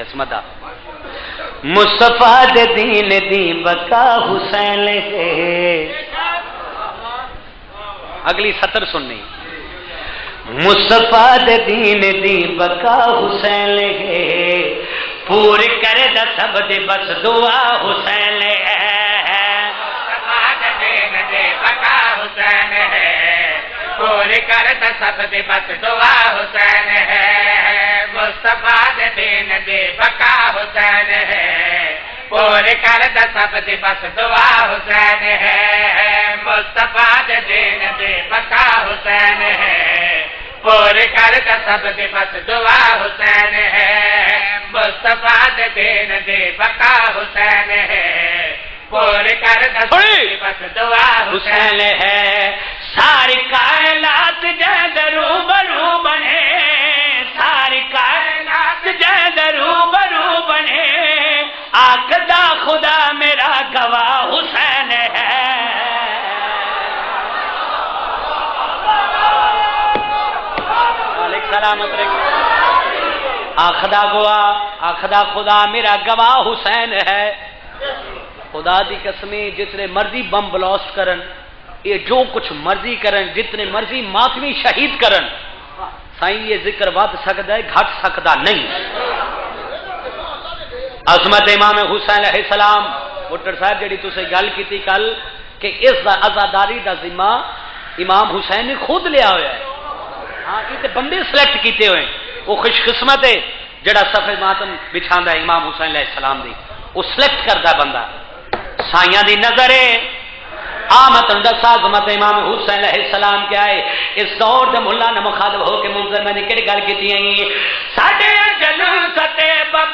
عصمت دا مصطفیٰ دے دین دی بقا حسین ہے. اگلی سطر سننی مصطفیٰ دے دین دی بقا حسین ہے پور کر دا سب دے بس دعا حسین ہے. مصطفیٰ دے دین دی بقا حسین ہے پور کر دا سب دے بس دعا حسین ہے. مصطفیٰ دے دین دی بقا حسین ہے پور کر دا سب دے بس دعا حسین ہے. مصطفیٰ دے دین دی بقا حسین ہے پور کر دا سب دے بس دعا حسین ہے. مصطفیٰ دے دین دی بقا حسین ہے پور کر دا سب دے بس دعا حسین ہے. ساری کائنات جد روبرو بنے ساری کائنات جد روبرو بنے آخدا خدا میرا گواہ حسین ہے. سلامت رکھ آخدا گواہ آخدا خدا میرا گواہ حسین ہے. خدا دی قسمیں جتنے مرضی بم بلاسٹ کرن یہ جو کچھ مرضی کرن جتنے مرضی ماتمی شہید کرن سائیں یہ ذکر ود سکتا ہے گھٹ سکتا نہیں. عظمت امام حسین علیہ السلام بٹر صاحب جڑی تسے گل کیتی کل کہ اس دا عزاداری دا ذمہ امام حسین نے خود لیا ہوا ہے. ہاں یہ تے بندے سلیکٹ کیتے ہوئے وہ خوش قسمت ہے جڑا صفحے ماتم بچھاندا ہے امام حسین علیہ السلام دی وہ سلیکٹ کردا بندہ. سائیاں دی نظر ہے آمد اندسا عظمت امام حسین علیہ السلام کیا ہے. اس دور دے ملا نہ مخاطب ہو کے منظر میں نے کہڑی گل کیتی ہیں ساڈے جنم ستے بب